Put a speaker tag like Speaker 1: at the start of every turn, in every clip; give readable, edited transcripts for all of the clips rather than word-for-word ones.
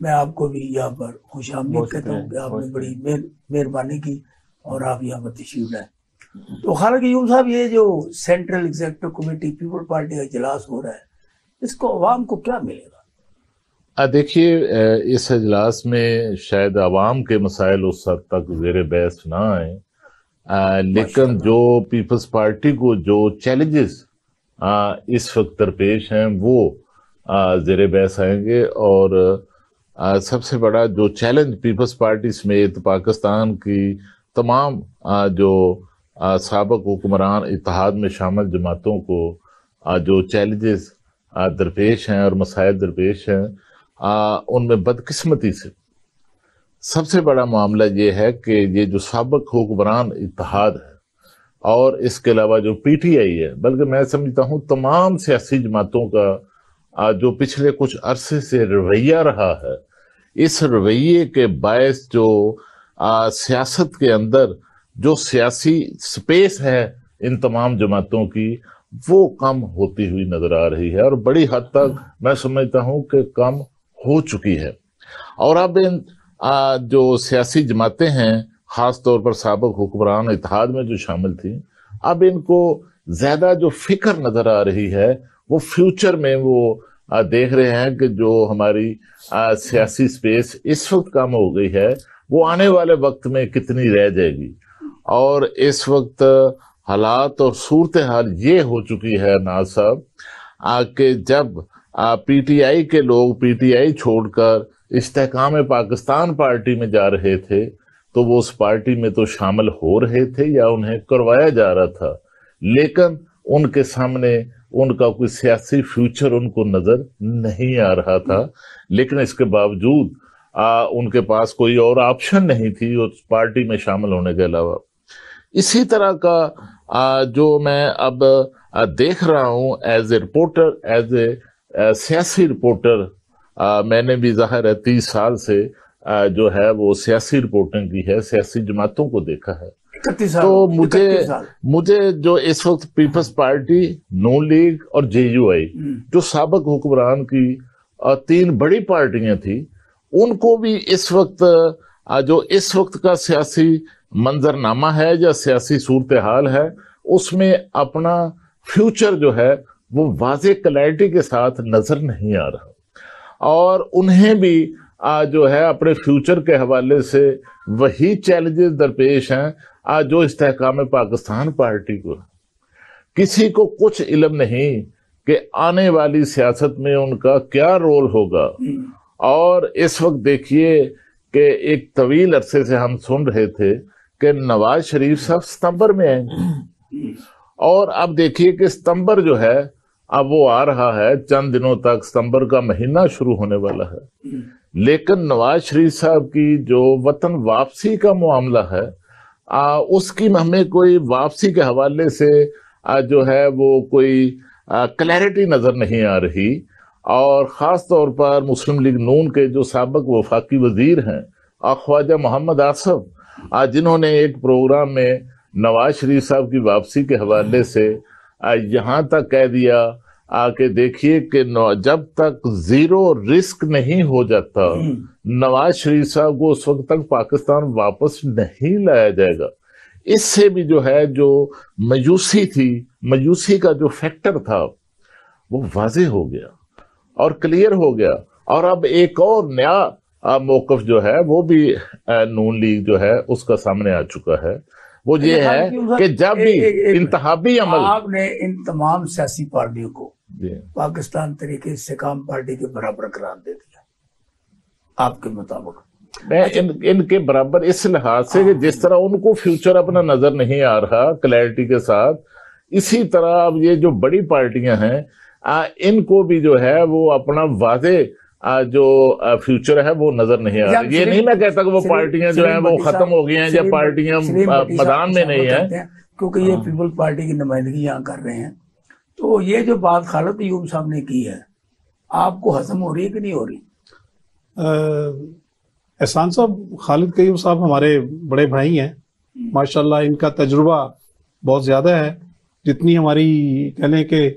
Speaker 1: میں آپ کو بھی یہاں پر خوش آمدید کہتا ہوں کہ آپ نے بڑی مہربانی کی اور آپ یہاں پر تشریف لائے. تو خالد قیوم صاحب، یہ جو central executive committee people party کا اجلاس ہو رہا ہے، اس کو عوام کو کیا ملے گا؟
Speaker 2: دیکھیے، اس اجلاس میں شاید عوام کے مسائل اس حد تک زیر بحث نہ آئیں، لیکن جو پیپلز پارٹی کو جو چیلنجز اس وقت درپیش ہیں وہ زیر بحث آئیں گے. اور سب سے بڑا جو چیلنج پیپلز پارٹی سمیت پاکستان کی تمام جو سابق حکمران اتحاد میں شامل جماعتوں کو جو چیلنجز درپیش ہیں اور مسائل درپیش ہیں، ان میں بدقسمتی سے سب سے بڑا معاملہ یہ ہے کہ یہ جو سابق حکمران اتحاد ہے اور اس کے علاوہ جو پی ٹی آئی ہے، بلکہ میں سمجھتا ہوں تمام سیاسی جماعتوں کا جو پچھلے کچھ عرصے سے رویہ رہا ہے، اس رویے کے باعث جو سیاست کے اندر جو سیاسی سپیس ہے ان تمام جماعتوں کی، وہ کم ہوتی ہوئی نظر آ رہی ہے، اور بڑی حد تک میں سمجھتا ہوں کہ کم ہو چکی ہے. اور اب ان جو سیاسی جماعتیں ہیں، خاص طور پر سابق حکمران اتحاد میں جو شامل تھیں، اب ان کو زیادہ جو فکر نظر آ رہی ہے وہ فیوچر میں وہ دیکھ رہے ہیں کہ جو ہماری سیاسی سپیس اس وقت کم ہو گئی ہے وہ آنے والے وقت میں کتنی رہ جائے گی. اور اس وقت حالات اور صورتحال یہ ہو چکی ہے ناز صاحب کہ جب پی ٹی آئی کے لوگ پی ٹی آئی چھوڑ کر استحکام پاکستان پارٹی میں جا رہے تھے تو وہ اس پارٹی میں تو شامل ہو رہے تھے یا انہیں کروایا جا رہا تھا، لیکن ان کے سامنے ان کا کوئی سیاسی فیوچر ان کو نظر نہیں آ رہا تھا. لیکن اس کے باوجود ان کے پاس کوئی اور آپشن نہیں تھی اس پارٹی میں شامل ہونے کے علاوہ. اسی طرح کا جو میں اب دیکھ رہا ہوں as a reporter, as a سیاسی رپورٹر، میں نے بھی ظاہر ہے 30 سال سے جو ہے وہ سیاسی رپورٹنگ کی ہے، سیاسی جماعتوں کو دیکھا ہے. تو مجھے جو اس وقت پیپلز پارٹی، نون لیگ اور جے یو آئی جو سابق حکمران کی 3 بڑی پارٹیاں تھیں، ان کو بھی اس وقت جو اس وقت کا سیاسی منظرنامہ ہے یا سیاسی صورتحال ہے، اس میں اپنا فیوچر جو ہے وہ واضح کلیئرٹی کے ساتھ نظر نہیں آ رہا. اور انہیں بھی جو ہے اپنے فیوچر کے حوالے سے وہی چیلنجز درپیش ہیں جو استحکام پاکستان پارٹی کو. کسی کو کچھ علم نہیں کہ آنے والی سیاست میں ان کا کیا رول ہوگا. اور اس وقت دیکھیے کہ ایک طویل عرصے سے ہم سن رہے تھے کہ نواز شریف صاحب ستمبر میں آئیں گے، اور اب دیکھیے کہ ستمبر جو ہے اب وہ آ رہا ہے، چند دنوں تک ستمبر کا مہینہ شروع ہونے والا ہے. لیکن نواز شریف صاحب کی جو وطن واپسی کا معاملہ ہے، اس کی ہمیں کوئی واپسی کے حوالے سے جو ہے وہ کوئی کلیئرٹی نظر نہیں آ رہی. اور خاص طور پر مسلم لیگ نون کے جو سابق وفاقی وزیر ہیں خواجہ محمد آصف، جنہوں نے ایک پروگرام میں نواز شریف صاحب کی واپسی کے حوالے سے یہاں تک کہہ دیا کہ دیکھیے کہ جب تک زیرو رسک نہیں ہو جاتا نواز شریف صاحب کو اس وقت تک پاکستان واپس نہیں لایا جائے گا. اس سے بھی جو ہے جو مایوسی تھی، مایوسی کا جو فیکٹر تھا وہ واضح ہو گیا اور کلیئر ہو گیا. اور اب ایک اور نیا موقف جو ہے وہ بھی نون لیگ جو ہے اس کا سامنے آ چکا ہے. وہ یہ ہے کہ جب بھی انتخابی عمل،
Speaker 1: آپ نے ان تمام سیاسی پارٹیوں کو پاکستان تحریک استحکام پارٹی کے برابر قرار دے دیا، آپ کے مطابق؟
Speaker 2: میں ان کے برابر اس لحاظ سے کہ جس طرح ان کو فیوچر اپنا نظر نہیں آ رہا کلیئرٹی کے ساتھ، اسی طرح اب یہ جو بڑی پارٹیاں ہیں ان کو بھی جو ہے وہ اپنا واضح جو فیوچر ہے وہ نظر نہیں آ رہا. یہ نہیں میں کہتا کہ وہ پارٹیاں جو ہیں وہ ختم ہو گئی ہیں یا پارٹیاں میدان میں نہیں ہیں،
Speaker 1: کیونکہ یہ پیپل پارٹی کی نمائندگی یہاں کر رہے ہیں. تو یہ جو بات خالد قیوم صاحب نے کی ہے، آپ کو ہضم ہو رہی ہے کہ نہیں ہو رہی؟
Speaker 3: احسان صاحب، خالد قیوم صاحب ہمارے بڑے بھائی ہیں، ماشاءاللہ ان کا تجربہ بہت زیادہ ہے. جتنی ہماری کہہ لیں کہ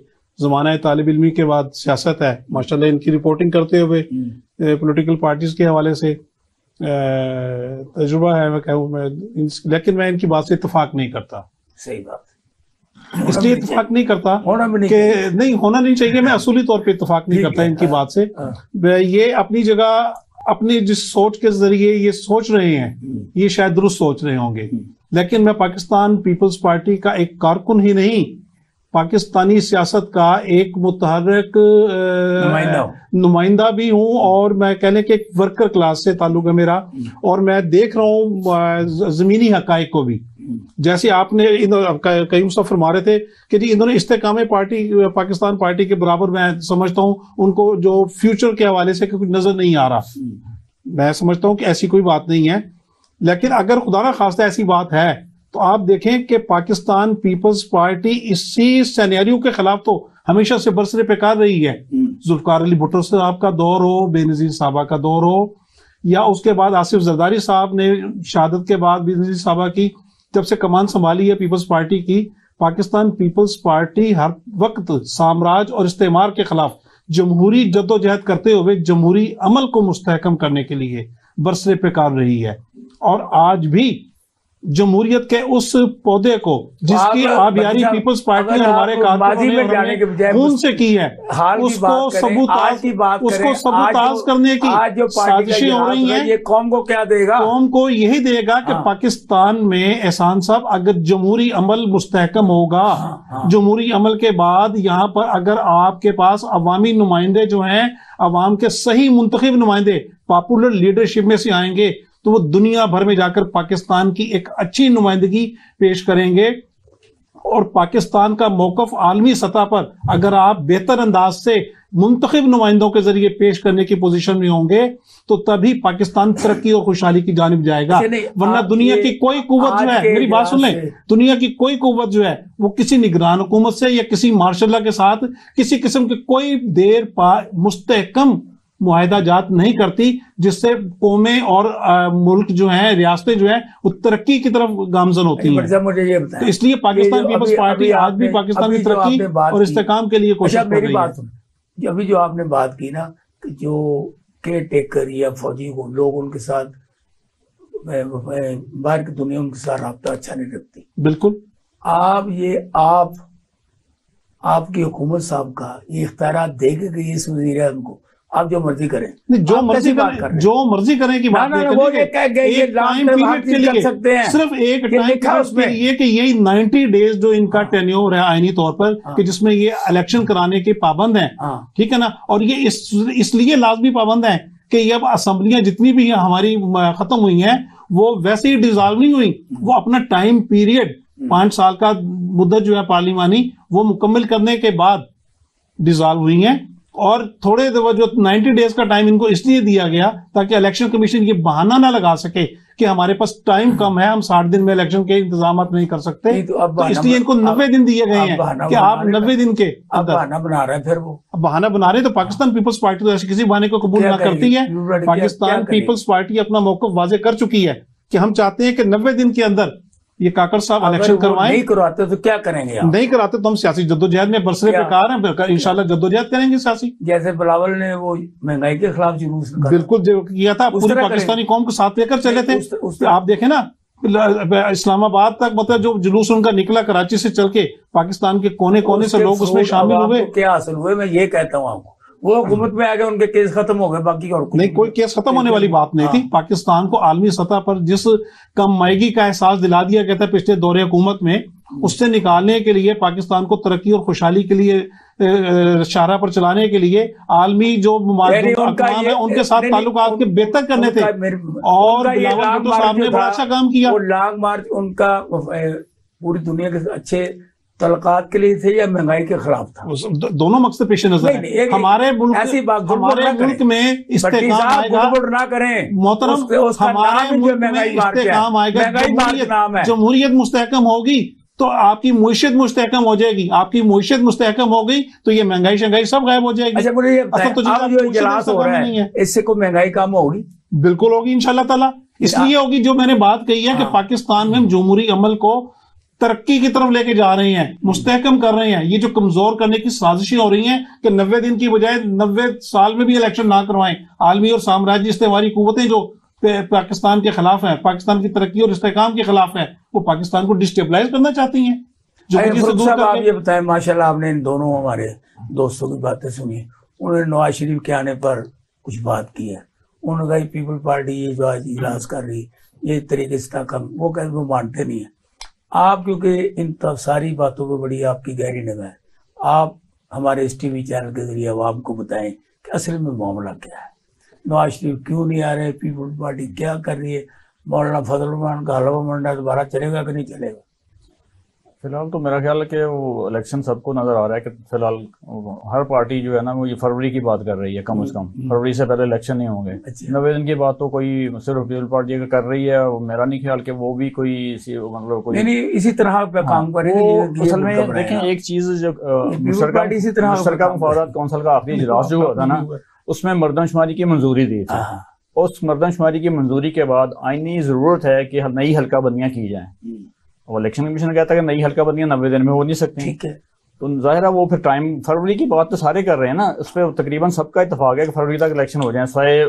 Speaker 3: زمانہ طالب علمی کے بعد سیاست ہے ماشاءاللہ ان کی رپورٹنگ کرتے ہوئے پولیٹیکل پارٹیز کے حوالے سے تجربہ ہے میں کہوں لیکن میں ان کی بات سے اتفاق نہیں کرتا.
Speaker 1: صحیح بات.
Speaker 3: اس لیے اتفاق نہیں کرتا کہ نہیں ہونا نہیں چاہیے. میں اصولی طور پہ اتفاق نہیں کرتا ان کی بات سے. یہ اپنی جگہ اپنی جس سوچ کے ذریعے یہ سوچ رہے ہیں یہ شاید درست سوچ رہے ہوں گے، لیکن میں پاکستان پیپلز پارٹی کا ایک کارکن ہی نہیں، پاکستانی سیاست کا ایک متحرک نمائندہ بھی ہوں، اور میں کہنے کہ ایک ورکر کلاس سے تعلق ہے میرا، اور میں دیکھ رہا ہوں زمینی حقائق کو بھی. جیسے آپ نے قیوم صاحب فرما رہے تھے کہ جی انہوں نے استحکام پارٹی پاکستان پارٹی کے برابر میں سمجھتا ہوں ان کو جو فیوچر کے حوالے سے کچھ نظر نہیں آ رہا. میں سمجھتا ہوں کہ ایسی کوئی بات نہیں ہے، لیکن اگر خدا نہ خواستہ ایسی بات ہے تو آپ دیکھیں کہ پاکستان پیپلز پارٹی اسی سینیریو کے خلاف تو ہمیشہ سے برسر پیکار رہی ہے. ذوالفقار علی بھٹو صاحب کا دور ہو، بے نظیر صاحبہ کا دور ہو، یا اس کے بعد آصف زرداری صاحب نے شہادت کے بعد بے نظیر صاحبہ کی جب سے کمان سنبھالی ہے پیپلز پارٹی کی، پاکستان پیپلز پارٹی ہر وقت سامراج اور استعمار کے خلاف جمہوری جدوجہد کرتے ہوئے جمہوری عمل کو مستحکم کرنے کے لیے برسر پیکار رہی ہے، اور آج بھی جمہوریت کے اس پودے کو جس کی آبیاری پیپلز پارٹی اور ہمارے کارکنوں نے خون سے کی ہے اس کو سبوتاژ کرنے کی سازشیں ہو رہی ہیں.
Speaker 1: یہ قوم کو کیا دے گا؟
Speaker 3: قوم کو یہی دے گا کہ پاکستان میں احسان صاحب اگر جمہوری عمل مستحکم ہوگا، جمہوری عمل کے بعد یہاں پر اگر آپ کے پاس عوامی نمائندے جو ہیں، عوام کے صحیح منتخب نمائندے پاپولر لیڈرشپ میں سے آئیں گے تو وہ دنیا بھر میں جا کر پاکستان کی ایک اچھی نمائندگی پیش کریں گے، اور پاکستان کا موقف عالمی سطح پر اگر آپ بہتر انداز سے منتخب نمائندوں کے ذریعے پیش کرنے کی پوزیشن میں ہوں گے تو تبھی پاکستان ترقی اور خوشحالی کی جانب جائے گا. ورنہ دنیا کی کوئی قوت جو ہے، میری بات سن لیں، دنیا کی کوئی قوت جو ہے وہ کسی نگران حکومت سے یا کسی مارشل لا کے ساتھ کسی قسم کے کوئی دیر پا مستحکم معاہدہ جات نہیں کرتی جس سے قومیں اور ملک جو ہیں، ریاستیں جو ہیں وہ ترقی کی طرف گامزن ہوتی ہیں.
Speaker 1: مجھے یہ بتائیں،
Speaker 3: تو اس لیے پاکستان پیپلز پارٹی آج بھی پاکستان کی ترقی اور استحکام کے لیے کوشش کر رہی ہے.
Speaker 1: ابھی جو آپ نے بات کی نا کہ جو کیئر ٹیکر یا فوجی کو لوگ ان کے ساتھ باہر کی دنیا ان کے ساتھ رابطہ اچھا نہیں رکھتی.
Speaker 3: بالکل.
Speaker 1: آپ کی حکومت صاحب کا یہ اختیارات دے کے گئی اس وزیر اعظم کو، آپ جو مرضی کریں،
Speaker 3: جو مرضی کریں کی بات صرف ایک ٹائم کہ یہی 90 ڈیز جو ان کا ٹینیور ہے آئینی طور پر کہ جس میں یہ الیکشن کرانے کے پابند ہیں، ٹھیک ہے نا، اور یہ اس لیے لازمی پابند ہیں کہ یہ اب اسمبلیاں جتنی بھی ہماری ختم ہوئی ہیں وہ ویسے ہی ڈیزالو نہیں ہوئی، وہ اپنا ٹائم پیریڈ 5 سال کا مدت جو ہے پارلیمانی وہ مکمل کرنے کے بعد ڈیزالو ہوئی ہیں. اور تھوڑے جو 90 ڈیز کا ٹائم ان کو اس لیے دیا گیا تاکہ الیکشن کمیشن یہ بہانہ نہ لگا سکے کہ ہمارے پاس ٹائم کم ہے، ہم 60 دن میں الیکشن کے انتظامات نہیں کر سکتے، تو اس لیے ان کو 90 دن دیے گئے ہیں کہ آپ 90 دن کے
Speaker 1: بہانہ بنا رہے ہیں. پھر وہ
Speaker 3: بہانہ بنا رہے ہیں تو پاکستان پیپلز پارٹی تو ایسے کسی بہانے کو قبول نہ کرتی ہے. پاکستان پیپلز پارٹی اپنا موقف واضح کر چکی ہے کہ ہم چاہتے ہیں کہ 90 دن کے اندر یہ کاکڑ صاحب الیکشن کروائیں.
Speaker 1: نہیں کرواتے تو کیا کریں گے؟
Speaker 3: نہیں کراتے تو ہم سیاسی جدوجہد میں برسر پیکار ہیں، انشاءاللہ جدوجہد کریں گے سیاسی.
Speaker 1: جیسے بلاول نے وہ مہنگائی کے خلاف جلوس
Speaker 3: بالکل جو کیا تھا، پوری پاکستانی قوم کو ساتھ لے کر چلے تھے. آپ دیکھیں نا اسلام آباد تک مطلب جو جلوس ان کا نکلا کراچی سے چل کے پاکستان کے کونے کونے سے لوگ اس میں شامل ہوئے.
Speaker 1: کیا حاصل ہوئے میں یہ کہتا ہوں آپ کو، وہ حکومت میں آ گئے ان کے کیس ختم ہو گئے، باقی اور
Speaker 3: نہیں کوئی کیس ختم ہونے والی بات نہیں تھی. پاکستان کو عالمی سطح پر جس کم مائگی کا احساس دلا دیا گیا تھا پچھلے دور حکومت میں، اس سے نکالنے کے لیے پاکستان کو ترقی اور خوشحالی کے لیے شاہراہ پر چلانے کے لیے عالمی جو اقوام ہیں ان کے ساتھ تعلقات کے بہتر کرنے تھے، اور بلاول بھٹو صاحب نے بڑا اچھا کام کیا.
Speaker 1: وہ لانگ مارچ ان کا پوری دنیا کے اچھے تعلقات کے لیے تھے یا مہنگائی کے خلاف تھا؟
Speaker 3: دونوں مقصد پیش نظر ہیں. ہمارے ملک میں استحکام آئے گا، محترم ہمارے ملک میں استحکام آئے گا، جمہوریت مستحکم ہوگی تو آپ کی معیشت مستحکم ہو جائے گی، آپ کی معیشت مستحکم ہو گئی تو یہ مہنگائی شنگائی سب غائب ہو جائے گی.
Speaker 1: اچھا مجھے یہ بتائیں، جو اجلاس ہو رہا ہے اس سے کوئی مہنگائی کم ہوگی؟
Speaker 3: بالکل ہوگی انشاءاللہ تعالیٰ. اس لیے ہوگی جو میں نے بات کہی ہے کہ پاکستان میں ہم جمہوری عمل کو ترقی کی طرف لے کے جا رہے ہیں, مستحکم کر رہے ہیں. یہ جو کمزور کرنے کی سازشیں ہو رہی ہیں کہ 90 دن کی بجائے 90 سال میں بھی الیکشن نہ کروائیں, عالمی اور سامراجی استعماری قوتیں جو پاکستان کے خلاف ہیں, پاکستان کی ترقی اور استحکام کے خلاف ہیں, وہ پاکستان کو ڈسٹیبلائز کرنا چاہتی ہیں.
Speaker 1: آپ یہ بتائیں, ماشاءاللہ آپ نے ان دونوں ہمارے دوستوں کی باتیں سنی, انہوں نے نواز شریف کے آنے پر کچھ بات کی ہے. انہوں نے کہا پیپل پارٹی یہ جو آج اجلاس کر رہی یہ طریقے سے تاکم, وہ کہتے وہ مانتے نہیں ہیں. آپ کیونکہ ان ساری باتوں پہ بڑی آپ کی گہری نگاہ ہے, آپ ہمارے اس ٹی وی چینل کے ذریعے عوام کو بتائیں کہ اصل میں معاملہ کیا ہے, نواز شریف کیوں نہیں آ رہے, پیپل پارٹی کیا کر رہی ہے, مولانا فضل الرحمان کا حلوہ منڈا دوبارہ چلے گا کہ نہیں چلے گا؟
Speaker 4: فی الحال تو میرا خیال ہے کہ وہ الیکشن سب کو نظر آ رہا ہے کہ فی الحال ہر پارٹی جو ہے نا وہ یہ فروری کی بات کر رہی ہے, کم از کم فروری سے پہلے الیکشن نہیں ہوں گے. 90 دن کی بات تو کوئی صرف پیپل پارٹی اگر کر رہی ہے, میرا نہیں خیال کہ وہ بھی کوئی مطلب کوئی
Speaker 1: اسی طرح پہ کام کرے.
Speaker 4: اصل میں دیکھیں ایک چیز جو مشترکہ مفادات کونسل کا آخری اجلاس جو ہوا تھا نا, اس میں مردم شماری کی منظوری دی تھی. اس مردم شماری کی منظوری کے بعد آئینی ضرورت ہے کہ نئی حلقہ بندیاں کی جائیں. وہ الیکشن کمیشن کہتا ہے کہ نئی حلقہ بندیاں 90 دن میں ہو نہیں سکتی. تو ظاہر ہے وہ پھر ٹائم, فروری کی بات تو سارے کر رہے ہیں نا, اس پہ تقریباً سب کا اتفاق ہے کہ فروری تک الیکشن ہو جائیں. سوائے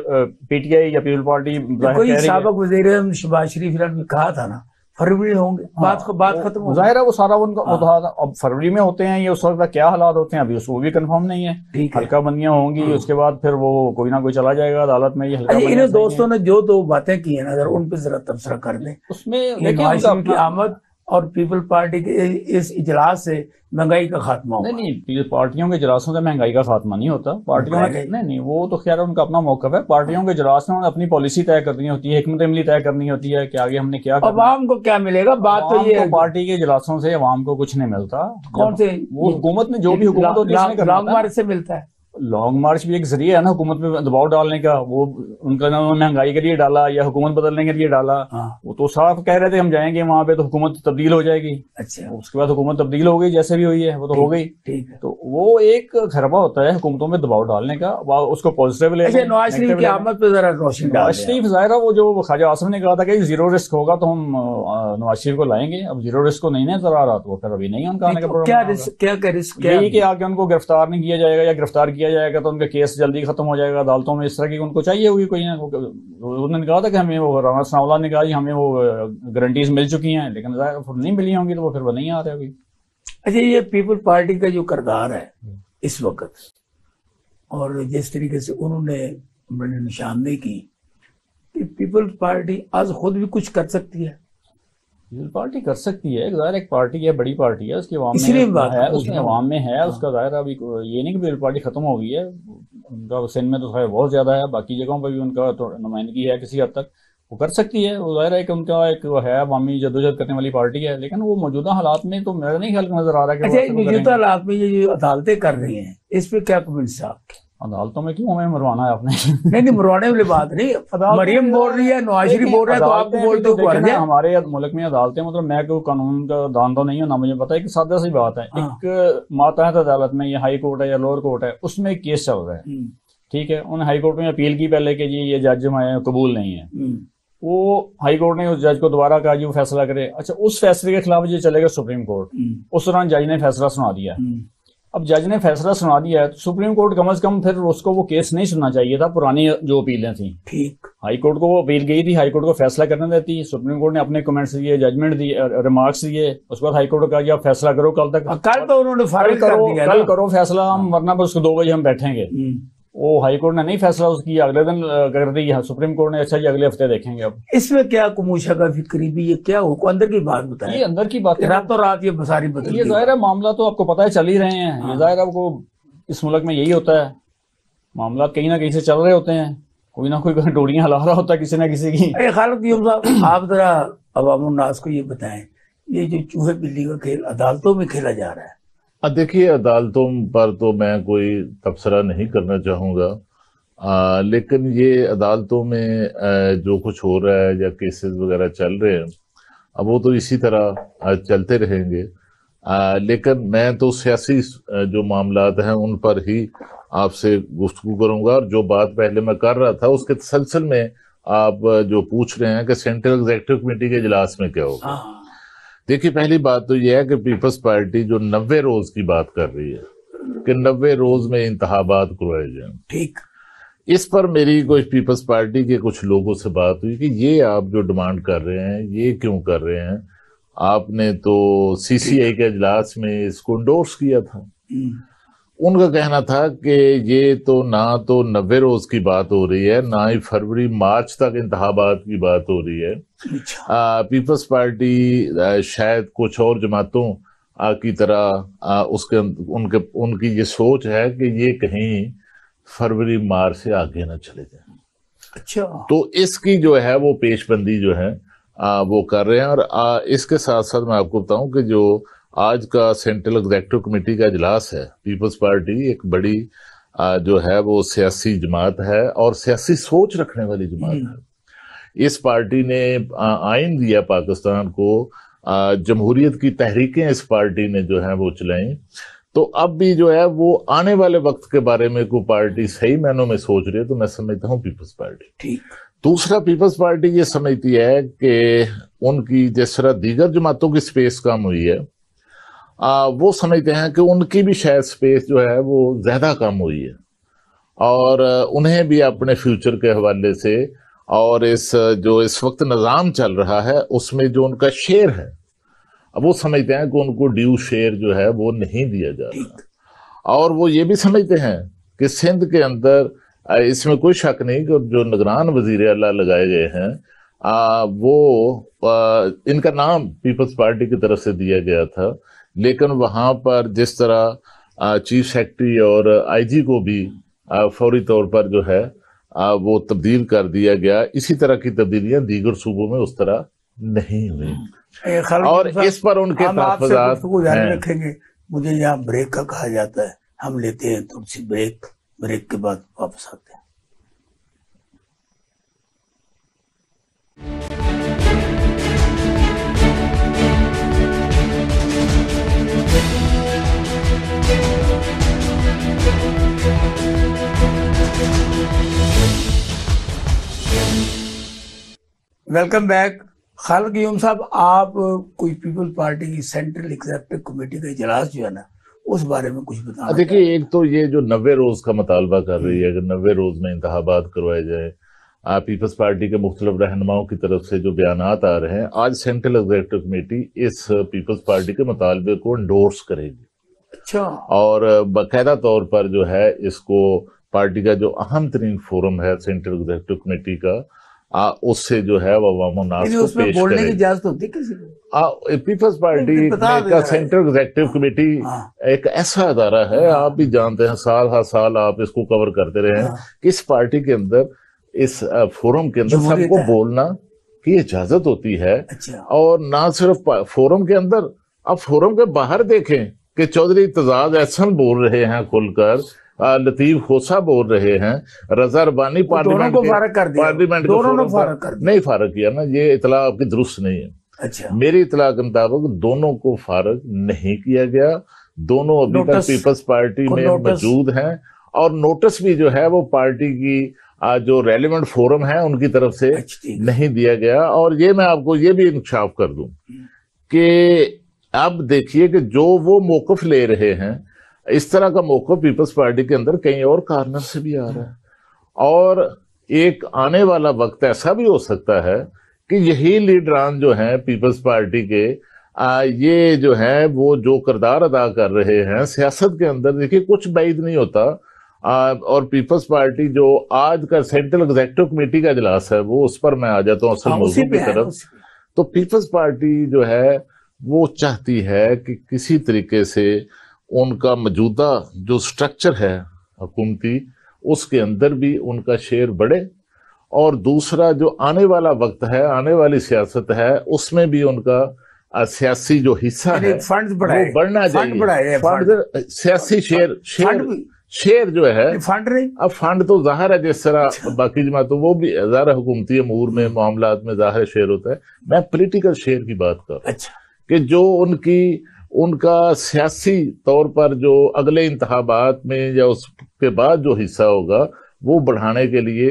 Speaker 4: پی ٹی آئی یا پیپل پارٹی
Speaker 1: کوئی سابق وزیر اعظم شہباز شریف نے کہا تھا نا فروری ہوں گے, بات ختم ہو.
Speaker 4: ظاہر ہے وہ سارا ان کا اب فروری میں ہوتے ہیں, یہ اس وقت کیا حالات ہوتے ہیں ابھی وہ بھی کنفرم نہیں ہے. حلقہ بندیاں ہوں گی, اس کے بعد پھر وہ کوئی نہ کوئی چلا جائے گا عدالت میں. یہ
Speaker 1: انہیں دوستوں نے جو دو باتیں کی ہیں اگر ان پہ ذرا تبصرہ کر دیں. اس میں نواز شریف کی آمد اور پیپل پارٹی کے اس اجلاس سے مہنگائی کا خاتمہ ہوگا.
Speaker 4: نہیں, پارٹیوں کے اجلاسوں سے مہنگائی کا خاتمہ نہیں ہوتا. پارٹیوں نہیں, وہ تو خیر ان کا اپنا موقف ہے. پارٹیوں کے اجلاس میں اپنی پالیسی طے کرنی ہوتی ہے, حکمت عملی طے کرنی ہوتی ہے کہ آگے ہم نے کیا کرنا.
Speaker 1: عوام کو کیا ملے گا؟ بات تو یہ ہے
Speaker 4: پارٹی کے اجلاسوں سے عوام کو کچھ نہیں ملتا.
Speaker 1: کون سے
Speaker 4: وہ حکومت میں جو بھی حکومت ہوتی ہے
Speaker 1: لانگ مارچ سے ملتا ہے.
Speaker 4: لانگ مارچ بھی ایک ذریعہ ہے نا حکومت پہ دباؤ ڈالنے کا. وہ ان کا مہنگائی کے لیے ڈالا یا حکومت بدلنے کے لیے ڈالا. وہ تو صاف کہہ رہے تھے ہم جائیں گے وہاں پہ تو حکومت تبدیل ہو جائے گی.
Speaker 1: اچھا,
Speaker 4: اس کے بعد حکومت تبدیل ہو گئی, جیسے بھی ہوئی ہے وہ تو ہو گئی. تو وہ ایک خربہ ہوتا ہے حکومتوں میں دباؤ ڈالنے کا, اس کو پازیٹیو لے.
Speaker 1: نواز شریف کی آمد پہ ذرا روشنی ڈالیں.
Speaker 4: نواز شریف ظاہر ہے وہ جو خواجہ آصف نے کہا تھا کہ زیرو رسک ہوگا تو ہم نواز شریف کو لائیں گے. اب زیرو رسک کو نہیں نظر آ رہا تو پھر ابھی نہیں ان کا آنے کا پروگرام. یہی کہ آگے ان کو گرفتار نہیں کیا جائے گا, یا گرفتار کیا جائے گا تو ان کا کیس جلدی ختم ہو جائے گا عدالتوں میں. اس طرح کی ان کو چاہیے ہوگی کوئی. انہوں نے کہا تھا کہ ہمیں وہ رانا ثناء اللہ نے کہا جی ہمیں وہ گارنٹیز مل چکی ہیں, لیکن نہیں ملی ہوں گی تو وہ پھر وہ نہیں آ رہے ہوگی.
Speaker 1: اچھا, یہ پیپل پارٹی کا جو کردار ہے اس وقت اور جس طریقے سے انہوں نے نشاندہی کی کہ پیپل پارٹی آج خود بھی کچھ کر سکتی ہے.
Speaker 4: پارٹی کر سکتی ہے, ظاہر ایک پارٹی ہے, بڑی پارٹی ہے, اس کی عوام میں ہے, اس میں عوام میں ہے. اس کا ظاہر ابھی یہ نہیں کہ پیپل پارٹی ختم ہو گئی ہے. ان کا سندھ میں تو بہت زیادہ ہے, باقی جگہوں پہ بھی ان کا نمائندگی ہے کسی حد تک, وہ کر سکتی ہے. وہ ظاہر ہے کہ ان کا ایک ہے عوامی جدوجہد کرنے والی پارٹی ہے, لیکن وہ موجودہ حالات میں تو میرا نہیں خیال نظر آ رہا ہے کہ
Speaker 1: موجودہ حالات میں یہ جو عدالتیں کر رہی ہیں اس پہ کیا کمنٹس ہیں آپ کے؟
Speaker 4: عدالتوں میں کیوں ہمیں مروانا ہے آپ نے؟
Speaker 1: نہیں مروانے والی بات نہیں, مریم بول رہی ہے, نواز شریف بول رہا ہے, تو آپ کو بولتے ہو.
Speaker 4: ہمارے ملک میں عدالتیں, مطلب میں کوئی قانون کا دانتا نہیں ہوں نا, مجھے پتا ہے کہ سادہ سی بات ہے. ایک ماتحت عدالت میں, یہ ہائی کورٹ ہے یا لوور کورٹ ہے, اس میں ایک کیس چل رہا ہے, ٹھیک ہے. انہوں نے ہائی کورٹ میں اپیل کی پہلے کہ جی یہ جج جو ہے قبول نہیں ہے. وہ ہائی کورٹ نے اس جج کو دوبارہ کہا جی وہ فیصلہ کرے. اچھا, اس فیصلے کے خلاف یہ چلے گا سپریم کورٹ. اس دوران جج نے فیصلہ سنا دیا. اب جج نے فیصلہ سنا دیا ہے تو سپریم کورٹ کم از کم پھر اس کو وہ کیس نہیں سننا چاہیے تھا, پرانی جو اپیلیں تھیں.
Speaker 1: ٹھیک,
Speaker 4: ہائی کورٹ کو وہ اپیل گئی تھی, ہائی کورٹ کو فیصلہ کرنے دیتی, سپریم کورٹ نے اپنے کمنٹس دیے, ججمنٹ دی, ریمارکس دیے. اس کے بعد ہائی کورٹ کو کہا جی آپ فیصلہ کرو کل تک.
Speaker 1: کل تو انہوں نے فائل کر دیا,
Speaker 4: کل کرو فیصلہ, ہم ورنہ بس 2 بجے ہم بیٹھیں گے. وہ ہائی کورٹ نے نہیں فیصلہ اس کی اگلے دن کر دی. سپریم کورٹ نے اچھا جی اگلے ہفتے دیکھیں گے. اب
Speaker 1: اس میں کیا کموشہ کا فکری بھی, یہ کیا ہو اندر کی بات بتائیں.
Speaker 4: یہ اندر کی بات ہے,
Speaker 1: راتوں رات یہ ساری بدل.
Speaker 4: یہ ظاہر ہے معاملہ تو آپ کو پتا ہے چل ہی رہے ہیں. یہ ظاہر ہے کو اس ملک میں یہی ہوتا ہے, معاملات کہیں نہ کہیں سے چل رہے ہوتے ہیں, کوئی نہ کوئی ڈوریاں ہلا رہا ہوتا ہے کسی نہ کسی کی.
Speaker 1: خالد یوم صاحب, آپ ذرا عوام الناس کو یہ بتائیں, یہ جو چوہے بلی کا کھیل عدالتوں میں کھیلا جا رہا ہے.
Speaker 2: دیکھیے عدالتوں پر تو میں کوئی تبصرہ نہیں کرنا چاہوں گا, لیکن یہ عدالتوں میں جو کچھ ہو رہا ہے یا کیسز وغیرہ چل رہے ہیں, اب وہ تو اسی طرح چلتے رہیں گے. لیکن میں تو سیاسی جو معاملات ہیں ان پر ہی آپ سے گفتگو کروں گا. اور جو بات پہلے میں کر رہا تھا اس کے تسلسل میں آپ جو پوچھ رہے ہیں کہ سینٹرل ایگزیکٹو کمیٹی کے اجلاس میں کیا ہوگا, دیکھیے پہلی بات تو یہ ہے کہ پیپلز پارٹی جو 90 روز کی بات کر رہی ہے کہ 90 روز میں انتخابات کروائے جائیں،
Speaker 1: ٹھیک،
Speaker 2: اس پر میری کوئی پیپلز پارٹی کے کچھ لوگوں سے بات ہوئی کہ یہ آپ جو ڈیمانڈ کر رہے ہیں یہ کیوں کر رہے ہیں، آپ نے تو سی سی آئی کے اجلاس میں اس کو انڈورس کیا تھا۔ ان کا کہنا تھا کہ یہ تو نہ تو 90 روز کی بات ہو رہی ہے، نہ ہی فروری مارچ تک انتخابات کی بات ہو رہی ہے۔ پیپلز پارٹی شاید کچھ اور جماعتوں کی طرح ان کی یہ سوچ ہے کہ یہ کہیں فروری مارچ سے آگے نہ چلے جائیں،
Speaker 1: اچھا،
Speaker 2: تو اس کی جو ہے وہ پیش بندی جو ہے وہ کر رہے ہیں۔ اور اس کے ساتھ ساتھ میں آپ کو بتاؤں کہ جو آج کا سینٹرل ایگزیکٹو کمیٹی کا اجلاس ہے، پیپلز پارٹی ایک بڑی جو ہے وہ سیاسی جماعت ہے اور سیاسی سوچ رکھنے والی جماعت ہے۔ اس پارٹی نے آئین دیا پاکستان کو، جمہوریت کی تحریکیں اس پارٹی نے جو ہیں وہ چلائیں، تو اب بھی جو ہے وہ آنے والے وقت کے بارے میں کوئی پارٹی صحیح معنوں میں سوچ رہی ہے تو میں سمجھتا ہوں پیپلز پارٹی۔
Speaker 1: ٹھیک،
Speaker 2: دوسرا، پیپلز پارٹی یہ سمجھتی ہے کہ ان کی جس طرح دیگر جماعتوں کی سپیس کم ہوئی ہے، وہ سمجھتے ہیں کہ ان کی بھی شاید سپیس جو ہے وہ زیادہ کم ہوئی ہے، اور انہیں بھی اپنے فیوچر کے حوالے سے اور جو اس وقت نظام چل رہا ہے اس میں جو ان کا شیئر ہے، اب وہ سمجھتے ہیں کہ ان کو ڈیو شیئر جو ہے وہ نہیں دیا جا رہا، اور وہ یہ بھی سمجھتے ہیں کہ سندھ کے اندر اس میں کوئی شک نہیں کہ جو نگران وزیر اعلیٰ لگائے گئے ہیں وہ ان کا نام پیپلز پارٹی کی طرف سے دیا گیا تھا، لیکن وہاں پر جس طرح چیف سیکرٹری اور آئی جی کو بھی فوری طور پر جو ہے وہ تبدیل کر دیا گیا، اسی طرح کی تبدیلیاں دیگر صوبوں میں اس طرح نہیں ہوئی، اور اس پر ان کے تحفظات
Speaker 1: جاری رکھیں گے۔ مجھے یہاں بریک کا کہا جاتا ہے، ہم لیتے ہیں تھوڑی سی بریک کے بعد واپس آتے ہیں۔ Welcome back. خالد قیوم صاحب، آپ کوئی پیپل پارٹی کی سینٹرل ایگزیکٹو کمیٹی کا اجلاس جو ہے نا اس بارے میں کچھ بتانا؟
Speaker 2: دیکھیے، ایک تو یہ جو 90 روز کا مطالبہ کر رہی ہے کہ 90 روز میں انتخابات کروائے جائیں، پیپلز پارٹی کے مختلف رہنماؤں کی طرف سے جو بیانات آ رہے ہیں، آج سینٹرل ایگزیکٹو کمیٹی اس پیپلز پارٹی کے مطالبے کو انڈورس کرے گی،
Speaker 1: اچھا،
Speaker 2: اور باقاعدہ طور پر جو ہے اس کو پارٹی کا جو اہم ترین فورم ہے سینٹرل ایگزیکٹو کمیٹی کا، اس سے جو ہے وہ عوام الناس کو پیش
Speaker 1: بولنے
Speaker 2: کرے
Speaker 1: کی
Speaker 2: گی۔
Speaker 1: اجازت ہوتی ہے کسی کو؟
Speaker 2: پیپلز پارٹی کا سینٹرل ایگزیکٹو کمیٹی ایک ایسا ادارہ ہے، آپ بھی جانتے ہیں، سال ہر سال آپ اس کو کور کرتے رہے ہیں کہ اس پارٹی کے اندر، اس فورم کے اندر سب کو بولنا کی اجازت ہوتی ہے، اور نہ صرف فورم کے اندر، اب فورم کے باہر دیکھیں کہ چودھری اعتزاز احسن بول رہے ہیں کھل کر، لطیف خوسا بول رہے ہیں، رضا ربانی پارلیمنٹ نہیں فارغ کیا نا، یہ اطلاع آپ کی درست نہیں ہے۔
Speaker 1: اچھا،
Speaker 2: میری اطلاع کے مطابق دونوں کو فارغ نہیں کیا گیا، دونوں ابھی تک پیپلز پارٹی میں موجود ہیں، اور نوٹس بھی جو ہے وہ پارٹی کی جو ریلیونٹ فورم ہے ان کی طرف سے نہیں دیا گیا۔ اور یہ میں آپ کو یہ بھی انکشاف کر دوں کہ اب دیکھیے کہ جو وہ موقف لے رہے ہیں، اس طرح کا موقف پیپلز پارٹی کے اندر کئی اور کارنر سے بھی آ رہا ہے، اور ایک آنے والا وقت ایسا بھی ہو سکتا ہے کہ یہی لیڈران جو ہیں پیپلز پارٹی کے، یہ جو ہیں وہ جو کردار ادا کر رہے ہیں سیاست کے اندر، دیکھیے کچھ بعید نہیں ہوتا، اور پیپلز پارٹی جو آج کا سینٹرل ایگزیکٹو کمیٹی کا اجلاس ہے وہ اس پر میں آ جاتا ہوں اصل موضوع کی طرف۔ تو پیپلز پارٹی جو ہے وہ چاہتی ہے کہ کسی طریقے سے ان کا موجودہ جو سٹرکچر ہے حکومتی، اس کے اندر بھی ان کا شیئر بڑھے، اور دوسرا جو آنے والا وقت ہے، آنے والی سیاست ہے، اس میں بھی ان کا سیاسی جو حصہ ہے وہ بڑھنا چاہیے، سیاسی شیئر جو ہے۔ اب فنڈ تو ظاہر ہے جس طرح باقی جماعتوں وہ بھی ظاہر حکومتی امور میں معاملات میں ظاہر شیئر ہوتا ہے، میں پولیٹیکل شیئر کی بات کر رہا ہوں کہ جو ان کا سیاسی طور پر جو اگلے انتخابات میں یا اس کے بعد جو حصہ ہوگا وہ بڑھانے کے لیے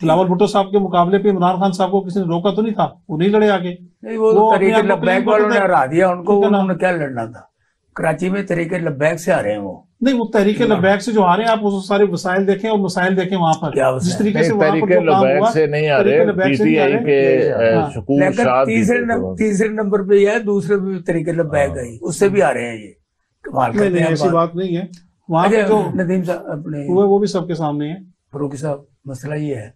Speaker 3: بلاول بھٹو صاحب کے مقابلے پہ عمران خان صاحب کو کسی نے روکا تو نہیں تھا, وہ نہیں لڑے آگے.
Speaker 1: نہیں, وہ تحریک لبیک والوں نے ہرا دیا ان کو, انہوں نے کیا لڑنا تھا. کراچی میں تحریک لبیک سے آ رہے ہیں وہ.
Speaker 3: نہیں, وہ تحریک لبیک سے جو آ رہے ہیں, آپ وہ سارے وسائل دیکھیں اور مسائل دیکھیں وہاں پر جس طریقے سے وہاں پر جو کام ہوا.
Speaker 2: سے نہیں آ رہے, پی ٹی آئی کے شکور شاد
Speaker 1: تیسرے نمبر پہ ہے, دوسرے پہ تحریک لبیک آئی, اس سے بھی آ رہے ہیں یہ. کمال کرتے ہیں,
Speaker 3: ایسی بات نہیں ہے. وہاں پہ جو
Speaker 1: ندیم صاحب اپنے
Speaker 3: وہ بھی سب کے سامنے ہے.
Speaker 1: فروخی صاحب, مسئلہ یہ ہے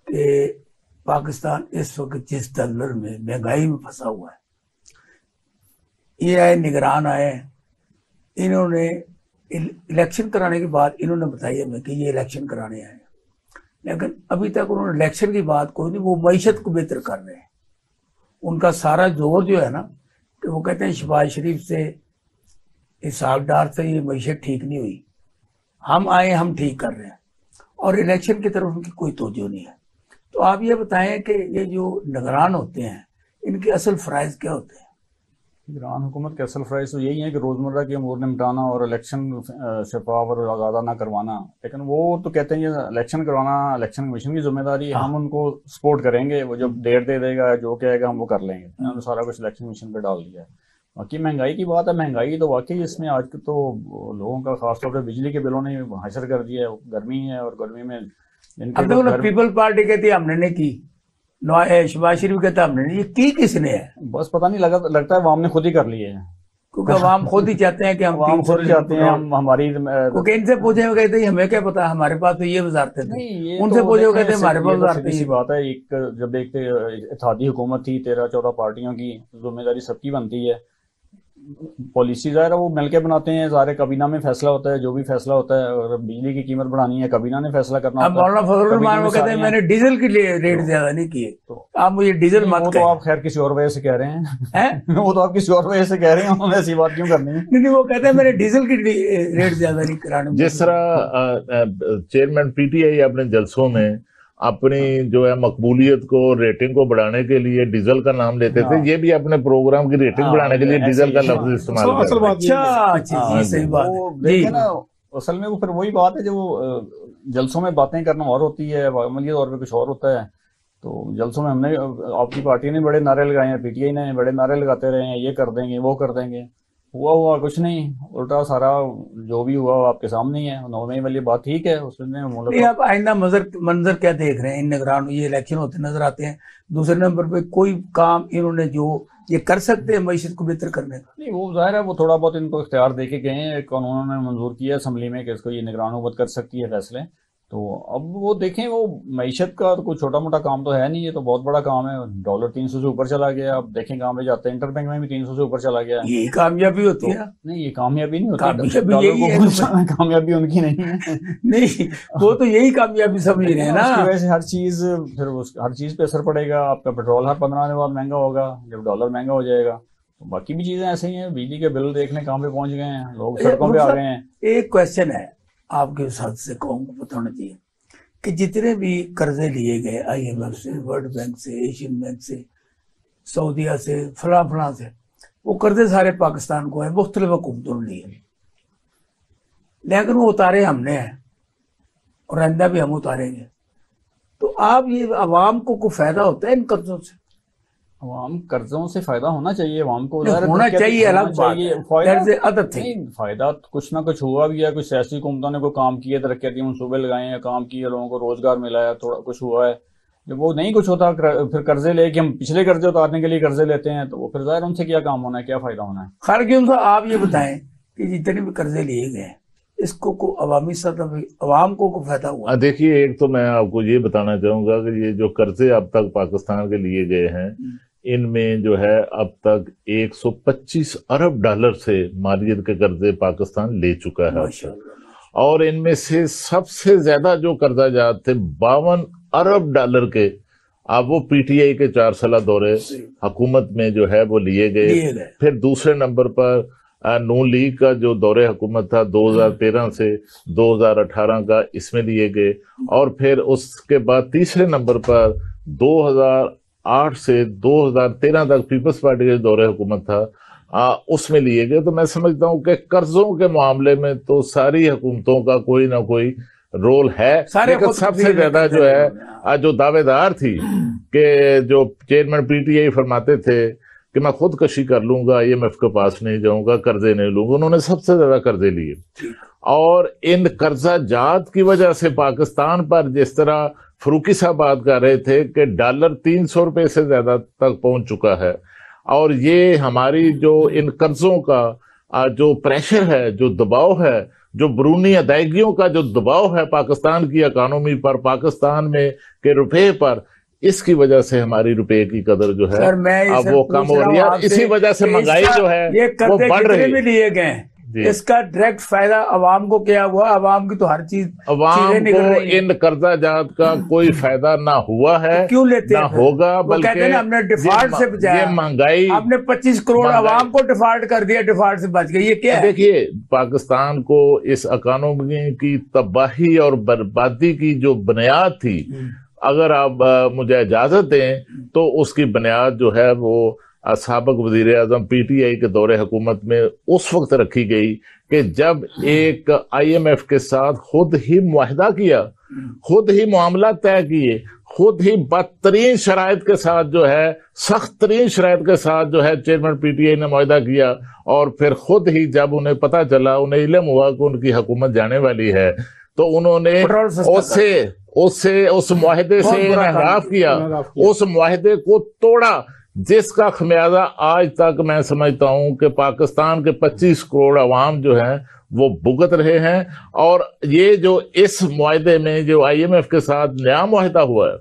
Speaker 1: کہ پاکستان اس وقت جس ڈالر میں مہنگائی میں پھنسا ہوا ہے, یہ آئے نگران آئے, انہوں نے الیکشن کرانے کے بعد انہوں نے بتایا ہمیں کہ یہ الیکشن کرانے آئے, لیکن ابھی تک انہوں نے الیکشن کی بات کوئی نہیں, وہ معیشت کو بہتر کر رہے ہیں. ان کا سارا زور جو ہے نا کہ وہ کہتے ہیں شہباز شریف سے, اسحاق ڈار سے یہ معیشت ٹھیک نہیں ہوئی, ہم آئے ہم ٹھیک کر رہے ہیں, اور الیکشن کی طرف ان کی کوئی توجہ نہیں ہے. تو آپ یہ بتائیں کہ یہ جو نگران ہوتے ہیں ان کے اصل فرائض کیا ہوتے ہیں؟
Speaker 4: نگران حکومت کے اصل فرائض تو یہی ہے کہ روزمرہ کے امور نمٹانا اور الیکشن شفاف اور آزادہ نہ کروانا. لیکن وہ تو کہتے ہیں یہ الیکشن کروانا الیکشن کمیشن کی ذمہ داری ہے, ہم ان کو سپورٹ کریں گے, وہ جب ڈیٹ دے دے گا جو کہے گا ہم وہ کر لیں گے. انہوں نے سارا کچھ الیکشن کمیشن پہ ڈال دیا ہے. باقی مہنگائی کی بات ہے, مہنگائی تو واقعی اس میں آج تو لوگوں کا خاص طور پہ بجلی کے بلوں نے حشر کر دیا ہے. گرمی ہے اور گرمی میں
Speaker 1: پیپل پارٹی کہتی ہے ہم نے نہیں کی, شہباز شریف کہتا ہم نے نہیں, یہ کی کس نے ہے؟
Speaker 4: بس پتہ نہیں لگتا ہے عوام نے خود ہی کر لیے ہیں,
Speaker 1: کیونکہ عوام خود ہی چاہتے ہیں کہ
Speaker 4: عوام خود ہی چاہتے ہیں ہماری.
Speaker 1: کیونکہ ان سے پوچھے وہ کہتے ہیں ہمیں کیا پتا, ہمارے پاس تو یہ وزارتیں تھیں. ان سے پوچھے وہ کہتے ہیں ہمارے پاس وزارتیں.
Speaker 4: سی بات ہے, ایک جب ایک اتحادی حکومت تھی 13-14 پارٹیوں کی, ذمہ داری سب کی بنتی ہے. پالیسی ظاہر ہے وہ مل کے بناتے ہیں, ظاہر کابینہ میں فیصلہ ہوتا ہے, جو بھی فیصلہ ہوتا ہے. اور بجلی کی قیمت بڑھانی ہے کابینہ نے فیصلہ کرنا ہوتا ہے.
Speaker 1: مولانا فضل الرحمان وہ کہتے ہیں میں نے ڈیزل کے لیے ریٹ زیادہ نہیں کیے, تو آپ مجھے ڈیزل مت کہیں.
Speaker 4: وہ تو آپ خیر کسی اور وجہ سے کہہ رہے ہیں, وہ تو آپ کسی اور وجہ سے کہہ رہے ہیں, انہوں نے ایسی بات کیوں کرنی ہے؟
Speaker 1: نہیں, وہ کہتے ہیں میں نے ڈیزل کی ریٹ زیادہ نہیں کرانے.
Speaker 2: جس طرح چیئرمین پی ٹی آئی اپنے جلسوں میں اپنی جو ہے مقبولیت کو ریٹنگ کو بڑھانے کے لیے ڈیزل کا نام لیتے تھے, یہ بھی اپنے پروگرام کی ریٹنگ بڑھانے کے لیے ڈیزل کا لفظ استعمال کرتے ہیں.
Speaker 1: اچھا, صحیح بات ہے
Speaker 4: نا. اصل میں وہ پھر وہی بات ہے جو وہ جلسوں میں باتیں کرنا اور ہوتی ہے, عملی طور پہ کچھ اور ہوتا ہے. تو جلسوں میں ہم نے, آپ کی پارٹی نے بڑے نعرے لگائے ہیں, پی ٹی آئی نے بڑے نعرے لگاتے رہے ہیں, یہ کر دیں گے وہ کر دیں گے. ہوا کچھ نہیں, الٹا سارا جو بھی ہوا آپ کے سامنے ہی ہے. 9 مئی والی بات ٹھیک ہے, اس میں
Speaker 1: آپ آئندہ منظر کیا دیکھ رہے ہیں؟ ان نگران یہ الیکشن ہوتے نظر آتے ہیں. دوسرے نمبر پہ کوئی کام انہوں نے جو یہ کر سکتے ہیں معیشت کو بہتر کرنے کا؟
Speaker 4: نہیں, وہ ظاہر ہے وہ تھوڑا بہت ان کو اختیار دے کے گئے ہیں, قانون نے منظور کیا اسمبلی میں کہ اس کو یہ نگران حکومت کر سکتی ہے فیصلے. تو اب وہ دیکھیں, وہ معیشت کا کوئی چھوٹا موٹا کام تو ہے نہیں, یہ تو بہت بڑا کام ہے. ڈالر 300 سے اوپر چلا گیا, اب دیکھیں کہاں پہ جاتے ہیں. انٹر بینک میں بھی 300 سے اوپر چلا گیا.
Speaker 1: یہ کامیابی ہوتی ہے؟
Speaker 4: نہیں, یہ کامیابی نہیں ہوتی, کامیابی ان کی نہیں ہے.
Speaker 1: نہیں, وہ تو یہی کامیابی سمجھ رہے ہیں نا.
Speaker 4: اس کی وجہ سے ہر چیز, پھر ہر چیز پہ اثر پڑے گا. آپ کا پیٹرول ہر 15 دن بعد مہنگا ہوگا, جب ڈالر مہنگا ہو جائے گا. باقی بھی چیزیں ایسے ہی ہیں, بجلی کے بل دیکھنے کہاں پہ پہنچ گئے ہیں, لوگ سڑکوں پہ آ گئے ہیں.
Speaker 1: ایک کوشچن ہے آپ کے ساتھ سے قوم کو پتہ ہونا چاہیے کہ جتنے بھی قرضے لیے گئے آئی ایم ایف سے, ورلڈ بینک سے, ایشین بینک سے, سعودیہ سے, فلاں سے, وہ قرضے سارے پاکستان کو ہیں, مختلف حکومتوں نے لیے, لیکن وہ اتارے ہم نے ہیں اور آئندہ بھی ہم اتاریں گے. تو آپ یہ عوام کو کوئی فائدہ ہوتا ہے ان قرضوں سے؟
Speaker 4: عوام قرضوں سے فائدہ ہونا چاہیے, عوام کو
Speaker 1: ہونا چاہیے, الگ بات ہے.
Speaker 4: فائدہ کچھ نہ کچھ ہوا بھی ہے. کچھ سیاسی حکومتوں نے کوئی کام کیے, ترقیاتی منصوبے لگائے ہیں, کام کیے, لوگوں کو روزگار ملا ہے, تھوڑا کچھ ہوا ہے. جب وہ نہیں کچھ ہوتا, پھر قرضے لے کے ہم پچھلے قرضے اتارنے کے لیے قرضے لیتے ہیں, تو وہ پھر ظاہر ان سے کیا کام ہونا ہے, کیا فائدہ ہونا ہے.
Speaker 1: خیر کیوں صاحب آپ یہ بتائیں کہ جتنے بھی قرضے لیے گئے اس کو عوامی سطح پہ عوام کو فائدہ ہوا؟
Speaker 2: دیکھیے, ایک تو میں آپ کو یہ بتانا چاہوں گا کہ یہ جو قرضے اب تک پاکستان کے لیے گئے ہیں, ان میں جو ہے اب تک 125 ارب ڈالر سے مالیت کے قرضے پاکستان لے چکا ہے. اور ان میں سے سب سے زیادہ جو قرضہ جات تھے 52 ارب ڈالر کے, اب وہ پی ٹی آئی کے 4 سالہ دورے حکومت میں جو ہے وہ لیے گئے. پھر دوسرے نمبر پر نون لیگ کا جو دور حکومت تھا 2013 سے 2018 کا, اس میں لیے گئے. اور پھر اس کے بعد تیسرے نمبر پر 2008 سے 2013 تک پیپلز پارٹی کا دور حکومت تھا, اس میں لیے گئے. تو میں سمجھتا ہوں کہ قرضوں کے معاملے میں تو ساری حکومتوں کا کوئی نہ کوئی رول ہے، لیکن سب سے زیادہ جو ہے جو دعوے دار تھی کہ جو چیئرمین پی ٹی آئی فرماتے تھے کہ میں خودکشی کر لوں گا، IMF کے پاس نہیں جاؤں گا، قرضے نہیں لوں گا، انہوں نے سب سے زیادہ قرضے لیے، اور ان قرضہ جات کی وجہ سے پاکستان پر جس طرح فروقی صاحب بات کر رہے تھے کہ ڈالر 300 روپے سے زیادہ تک پہنچ چکا ہے، اور یہ ہماری جو ان قرضوں کا جو پریشر ہے، جو دباؤ ہے، جو برونی ادائیگیوں کا جو دباؤ ہے پاکستان کی اکانومی پر، پاکستان میں کے روپے پر، اس کی وجہ سے ہماری روپے کی قدر جو ہے اب وہ کم ہو رہی ہے، اسی وجہ سے مہنگائی جو ہے وہ بڑھ رہی ہے۔
Speaker 1: لیے گئے اس کا ڈائریکٹ فائدہ عوام کو کیا ہوا؟ عوام کی تو ہر چیز،
Speaker 2: عوام کو ان قرضہ جات کا کوئی فائدہ نہ ہوا ہے،
Speaker 1: کیوں لیتے
Speaker 2: نہ ہوگا، بلکہ
Speaker 1: ہم نے ڈیفالٹ سے بچایا،
Speaker 2: مہنگائی
Speaker 1: آپ نے 25 کروڑ عوام کو ڈیفالٹ کر دیا، ڈیفالٹ سے بچ گئی، یہ کیا ہے؟
Speaker 2: دیکھیے پاکستان کو اس اکانومی کی تباہی اور بربادی کی جو بنیاد تھی، اگر آپ مجھے اجازت دیں تو اس کی بنیاد جو ہے وہ سابق وزیر اعظم PTI کے دور حکومت میں اس وقت رکھی گئی کہ جب ایک IMF کے ساتھ خود ہی معاہدہ کیا، خود ہی معاملات طے کیے، خود ہی بدترین شرائط کے ساتھ جو ہے، سخت ترین شرائط کے ساتھ جو ہے چیئرمین PTI نے معاہدہ کیا، اور پھر خود ہی جب انہیں پتا چلا، انہیں علم ہوا کہ ان کی حکومت جانے والی ہے، تو انہوں نے اس معاہدے سے انحراف کیا، اس معاہدے کو توڑا، جس کا خمیازہ آج تک میں سمجھتا ہوں کہ پاکستان کے 25 کروڑ عوام جو ہیں وہ بھگت رہے ہیں۔ اور یہ جو اس معاہدے میں جو IMF کے ساتھ نیا معاہدہ ہوا ہے،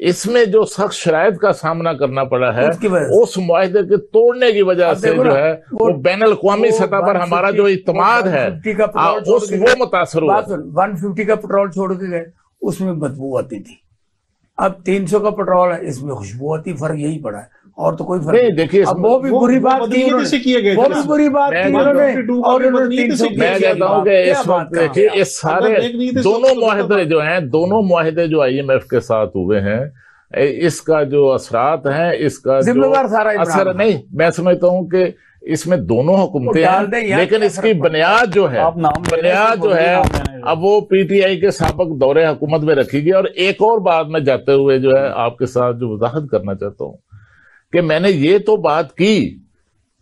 Speaker 2: اس میں جو سخت شرائط کا سامنا کرنا پڑا ہے، اس معاہدے کے توڑنے کی وجہ سے جو ہے وہ بین الاقوامی سطح پر ہمارا جو اعتماد ہے وہ متاثر ہوا۔
Speaker 1: 150 کا پٹرول چھوڑ کے گئے، اس میں بدبو آتی تھی، اب 300 کا پٹرول ہے، اس میں خوشبو آتی، فرق یہی پڑا ہے، اور تو کوئی فرق نہیں۔
Speaker 2: دیکھیے
Speaker 1: وہ بھی بری بات کی، وہ بھی بری بات کی انہوں نے، اور
Speaker 2: میں کہتا ہوں کہ اس وقت دیکھیے اس سارے دونوں معاہدے جو ہیں، دونوں معاہدے جو IMF کے ساتھ ہوئے ہیں، اس کا جو اثرات ہیں، اس کا جو اثر نہیں، میں سمجھتا ہوں کہ اس میں دونوں حکومتیں ہیں، لیکن اس کی بنیاد جو ہے اب وہ PTI کے سابق دور حکومت میں رکھی گئی۔ اور ایک اور بات میں جاتے ہوئے جو ہے آپ کے ساتھ جو وضاحت کرنا چاہتا ہوں کہ میں نے یہ تو بات کی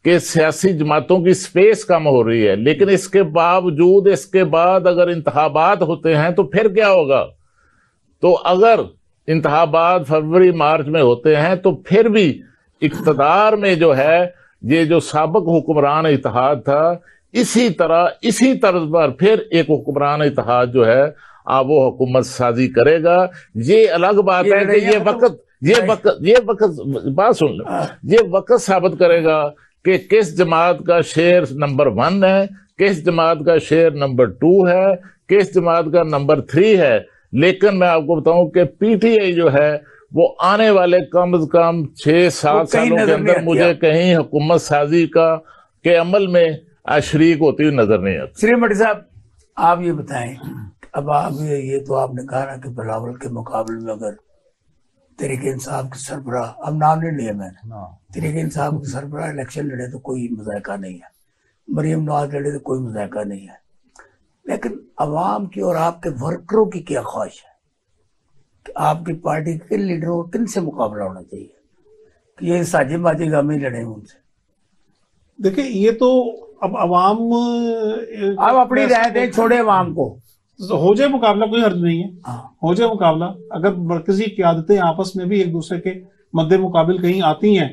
Speaker 2: کہ سیاسی جماعتوں کی سپیس کم ہو رہی ہے، لیکن اس کے باوجود اس کے بعد اگر انتخابات ہوتے ہیں تو پھر کیا ہوگا؟ تو اگر انتخابات فروری مارچ میں ہوتے ہیں تو پھر بھی اقتدار میں جو ہے یہ جو سابق حکمران اتحاد تھا، اسی طرز پر پھر ایک حکمران اتحاد جو ہے وہ حکومت سازی کرے گا۔ یہ الگ بات ہے کہ یہ وقت بات سن لیں، یہ وقت ثابت کرے گا کہ کس جماعت کا شیئر نمبر 1 ہے، کس جماعت کا شیئر نمبر 2 ہے، کس جماعت کا نمبر 3 ہے۔ لیکن میں آپ کو بتاؤں کہ PTI جو ہے وہ آنے والے کم از کم 6-7 سالوں کے اندر مجھے کہیں حکومت سازی کے عمل میں شریک ہوتی ہوئی نظر نہیں آتی۔
Speaker 1: شریف بھٹی صاحب، آپ یہ بتائیں، اب آپ یہ تو آپ نے کہا نا کہ بلاول کے مقابلے میں اگر تحریک انصاف کے سربراہ، اب نام نہیں لیا میں نے، تحریک انصاف کے سربراہ الیکشن لڑے تو کوئی مذائقہ نہیں ہے، مریم نواز لڑے تو کوئی مذائقہ نہیں ہے، لیکن عوام کی اور آپ کے ورکروں کی کیا خواہش ہے کہ آپ کی پارٹی کے کن لیڈروں کو کن سے مقابلہ ہونا چاہیے کہ یہ ساجد باجی گامی لڑے ان سے؟
Speaker 3: دیکھیں یہ تو اب عوام،
Speaker 1: آپ اپنی رائے دیں، چھوڑے عوام کو،
Speaker 3: ہو جائے مقابلہ، کوئی حرج نہیں ہے، ہو جائے مقابلہ، اگر مرکزی قیادتیں آپس میں بھی ایک دوسرے کے مد مقابل کہیں آتی ہیں،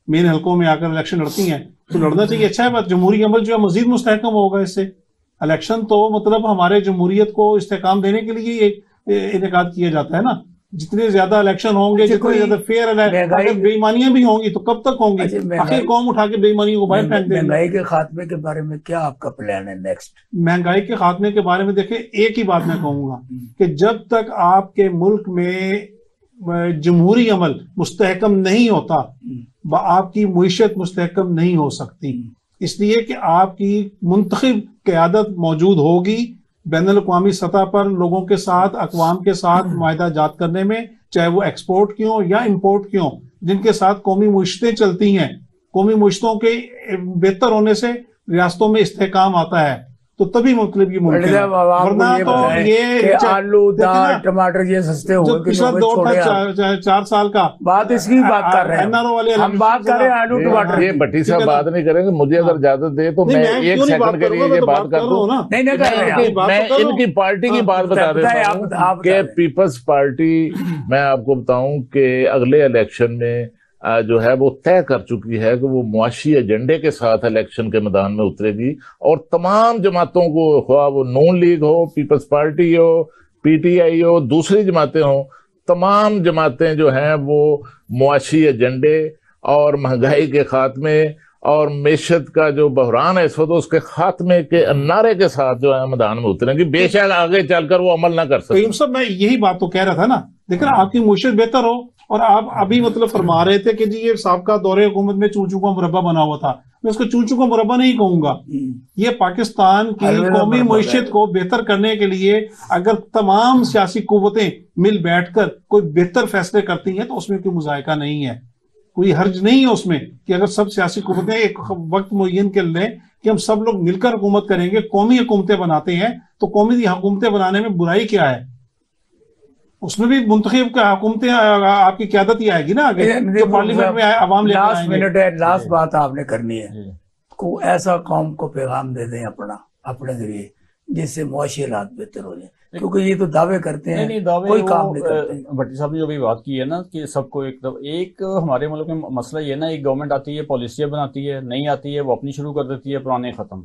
Speaker 3: مین حلقوں میں آ کر الیکشن لڑتی ہیں تو لڑنا چاہیے، اچھا ہے بات، جمہوری عمل جو ہے مزید مستحکم ہوگا اس سے۔ الیکشن تو مطلب ہمارے جمہوریت کو استحکام دینے کے لیے انعقاد کیا جاتا ہے نا، جتنے زیادہ الیکشن ہوں گے، جتنے زیادہ فیئر اگر بے ایمانیاں بھی ہوں گی تو کب تک ہوں گی؟ آخر قوم اٹھا کے بے ایمانیوں کو باہر پھینک دے گی۔
Speaker 1: مہنگائی کے خاتمے کے بارے میں کیا آپ کا پلان ہے نیکسٹ؟
Speaker 3: مہنگائی کے خاتمے کے بارے میں دیکھیں، ایک ہی بات میں کہوں گا کہ جب تک آپ کے ملک میں جمہوری عمل مستحکم نہیں ہوتا، آپ کی معیشت مستحکم نہیں ہو سکتی، اس لیے کہ آپ کی منتخب قیادت موجود ہوگی بین الاقوامی سطح پر لوگوں کے ساتھ، اقوام کے ساتھ معاہدہ جات کرنے میں، چاہے وہ ایکسپورٹ کی ہوں یا امپورٹ کی ہوں، جن کے ساتھ قومی معیشتیں چلتی ہیں۔ قومی معیشتوں کے بہتر ہونے سے ریاستوں میں استحکام آتا ہے، تو تبھی مطلب یہ ممکن ہے، ورنہ تو یہ
Speaker 1: آلو دال ٹماٹر یہ سستے
Speaker 3: جو
Speaker 1: ہوئے
Speaker 3: پچھلا دور تھا 4 سال کا،
Speaker 1: بات اس کی بات کر رہے ہیں ہم، بات کر رہے ہیں آلو ٹماٹر۔
Speaker 2: یہ بھٹی صاحب بات نہیں کریں گے، مجھے اگر اجازت دے تو میں 1 سیکنڈ کے لیے یہ بات کر دوں۔ میں ان کی پارٹی کی بات بتا دیتا ہوں کہ پیپلز پارٹی، میں آپ کو بتاؤں کہ اگلے الیکشن میں جو ہے وہ طے کر چکی ہے کہ وہ معاشی ایجنڈے کے ساتھ الیکشن کے میدان میں اترے گی، اور تمام جماعتوں کو، خواہ وہ نون لیگ ہو، پیپلز پارٹی ہو، پی ٹی آئی ہو، دوسری جماعتیں ہوں، تمام جماعتیں جو ہیں وہ معاشی ایجنڈے اور مہنگائی کے خاتمے اور معیشت کا جو بحران ہے اس وقت، اس کے خاتمے کے نعرے کے ساتھ جو ہے میدان میں اتریں گی، بے شک آگے چل کر وہ عمل نہ کر سکتے۔
Speaker 3: قیوم صاحب میں یہی بات تو کہہ رہا تھا نا، دیکھیں آپ کی معیشت بہتر ہو، اور آپ ابھی مطلب فرما رہے تھے کہ جی یہ سابقہ دور حکومت میں چونچوں کا مربع بنا ہوا تھا، میں اس کو چونچوں کا مربع نہیں کہوں گا، یہ پاکستان کی قومی معیشت کو بہتر کرنے کے لیے اگر تمام سیاسی قوتیں مل بیٹھ کر کوئی بہتر فیصلے کرتی ہیں تو اس میں کوئی مذائقہ نہیں ہے، کوئی حرج نہیں ہے اس میں کہ اگر سب سیاسی قوتیں ایک وقت معین کر لیں کہ ہم سب لوگ مل کر حکومت کریں گے، قومی حکومتیں بناتے ہیں، تو قومی حکومتیں بنانے میں برائی کیا ہے؟ اس میں بھی منتخب حکومتیں آپ کی قیادت ہی آئے گی نا آگے، جو پارلیمنٹ میں عوام لے کر آئیں گے۔
Speaker 1: لاسٹ منٹ ہے، لاسٹ بات آپ نے کرنی ہے، کو ایسا قوم کو پیغام دے دیں اپنے ذریعے جس سے معاشی حالات بہتر ہو جائیں، کیونکہ یہ تو دعوے کرتے ہیں، کوئی کام نہیں کرتے۔
Speaker 4: بھٹی صاحب نے جو بھی بات کی ہے نا کہ سب کو ایک ہمارے ملک میں مسئلہ یہ ہے نا، ایک گورنمنٹ آتی ہے پالیسیاں بناتی ہے، نہیں آتی ہے وہ اپنی شروع کر دیتی ہے، پرانے ختم۔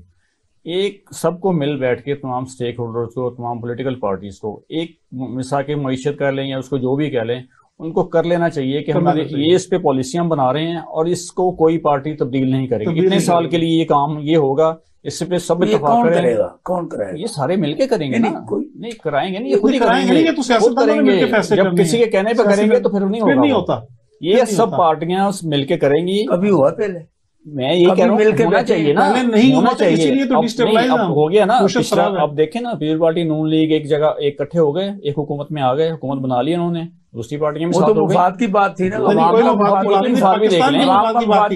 Speaker 4: ایک سب کو مل بیٹھ کے تمام سٹیک ہولڈرز کو، تمام پولیٹیکل پارٹیز کو ایک مساق معیشت کر لیں یا اس کو جو بھی کہہ لیں، ان کو کر لینا چاہیے کہ ہمارے یہ اس پہ پالیسیاں بنا رہے ہیں اور اس کو کوئی پارٹی تبدیل نہیں کرے گی، اتنے سال کے لیے یہ کام یہ ہوگا، اس پہ سب اتفاق کریں گا،
Speaker 1: کون کرے گا؟
Speaker 4: یہ سارے مل کے کریں گے نا، نہیں کرائیں گے نہیں، یہ خود ہی
Speaker 3: کرائیں گے، تو سیاست
Speaker 4: کریں گے، جب کسی کے کہنے پہ کریں گے تو پھر نہیں ہوتا، یہ سب پارٹیاں مل کے کریں گی۔
Speaker 1: کبھی ہوا پہلے؟
Speaker 4: میں یہ کہہ رہا ہوں ہونا چاہیے نا،
Speaker 3: نہیں
Speaker 4: ہونا چاہیے،
Speaker 3: اسی لیے تو ڈسٹیبلائز
Speaker 4: ہو گیا نا پچھلا۔ اب دیکھیں نا پیپلز پارٹی نون لیگ ایک جگہ ایک اکٹھے ہو گئے، ایک حکومت میں آ گئے، حکومت بنا لی انہوں نے، دوسری پارٹیاں بھی ساتھ ہو گئی،
Speaker 1: مفاد کی بات تھی نا،
Speaker 4: مفاد بھی دیکھ لیں،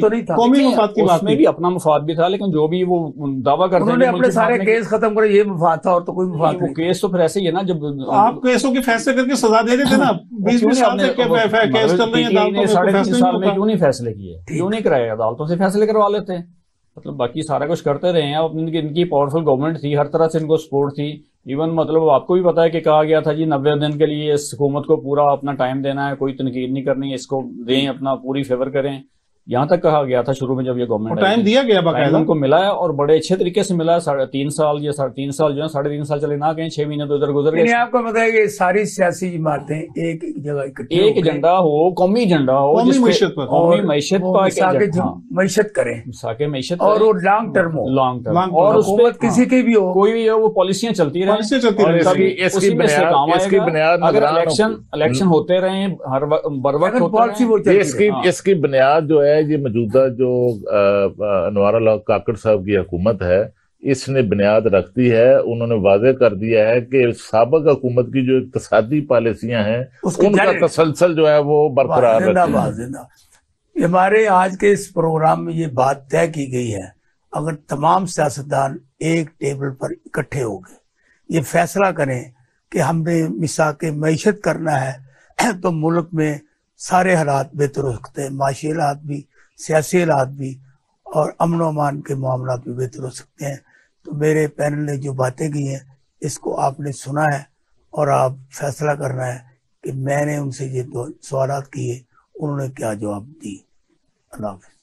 Speaker 1: تو نہیں تھا،
Speaker 3: قومی مفاد کی بات
Speaker 4: اس میں بھی اپنا مفاد بھی تھا، لیکن جو بھی وہ دعویٰ کرتے
Speaker 1: انہوں نے اپنے سارے کیس ختم کرے، یہ مفاد تھا اور تو کوئی مفاد نہیں۔
Speaker 4: کیس تو پھر ایسے ہی ہے نا، جب
Speaker 3: آپ کیسوں کے فیصلے کر کے سزا دے دیتے نا، 20 سال سے کیس چل رہی ہیں عدالتوں میں،
Speaker 4: 3.5 سال میں کیوں نہیں فیصلے کیے، کیوں نہیں کرائے، عدالتوں سے فیصلے کروا لیتے، مطلب باقی سارا کچھ کرتے رہے ہیں۔ ان کی پاورفل گورنمنٹ تھی، ہر طرح سے ان کو سپورٹ تھی، ایون مطلب آپ کو بھی پتا ہے کہ کہا گیا تھا جی 90 دن کے لیے اس حکومت کو پورا اپنا ٹائم دینا ہے، کوئی تنقید نہیں کرنی ہے، اس کو دیں، اپنا پوری فیور کریں، یہاں تک کہا گیا تھا شروع میں جب یہ گورنمنٹ
Speaker 3: ٹائم دیا گیا، باقاعدہ
Speaker 4: ان کو ملا ہے اور بڑے اچھے طریقے سے ملا ہے۔ 3 سال یا 3.5 سال جو ہے 3.5 سال چلے نہ کہیں، 6 مہینے تو ادھر گزر گئے۔
Speaker 1: آپ کو پتا ہے کہ ساری سیاسی جماعتیں ایک جگہ اکٹھی،
Speaker 4: ایک ایجنڈا ہو، قومی ایجنڈا ہو،
Speaker 3: قومی معیشت پر،
Speaker 4: قومی معیشت کا
Speaker 1: معیشت کریں،
Speaker 4: مساق معیشت،
Speaker 1: اور وہ لانگ ٹرم ہو،
Speaker 4: لانگ ٹرم،
Speaker 1: اور حکومت کسی کی بھی ہو،
Speaker 4: کوئی بھی ہو، وہ پالیسیاں چلتی رہیں،
Speaker 2: اس کی بنیاد
Speaker 4: اگر الیکشن ہوتے رہیں ہر بر وقت ہوتے رہیں،
Speaker 2: اس کی بنیاد جو ہے یہ موجودہ جو انوار اللہ کاکڑ صاحب کی حکومت ہے اس نے بنیاد رکھتی ہے۔ انہوں نے واضح کر دیا ہے کہ سابق حکومت کی جو اقتصادی پالیسیاں ہیں ان کا تسلسل جو ہے وہ برقرار رکھتی ہے۔
Speaker 1: ہمارے آج کے اس پروگرام میں یہ بات طے کی گئی ہے، اگر تمام سیاستدان ایک ٹیبل پر اکٹھے ہو گئے، یہ فیصلہ کریں کہ ہم نے مساق معیشت کرنا ہے، تو ملک میں سارے حالات بہتر ہو سکتے ہیں، معاشی حالات بھی، سیاسی حالات بھی، اور امن و امان کے معاملات بھی بہتر ہو سکتے ہیں۔ تو میرے پینل نے جو باتیں کی ہیں اس کو آپ نے سنا ہے، اور آپ فیصلہ کرنا ہے کہ میں نے ان سے یہ دو سوالات کیے، انہوں نے کیا جواب دی۔ اللہ حافظ۔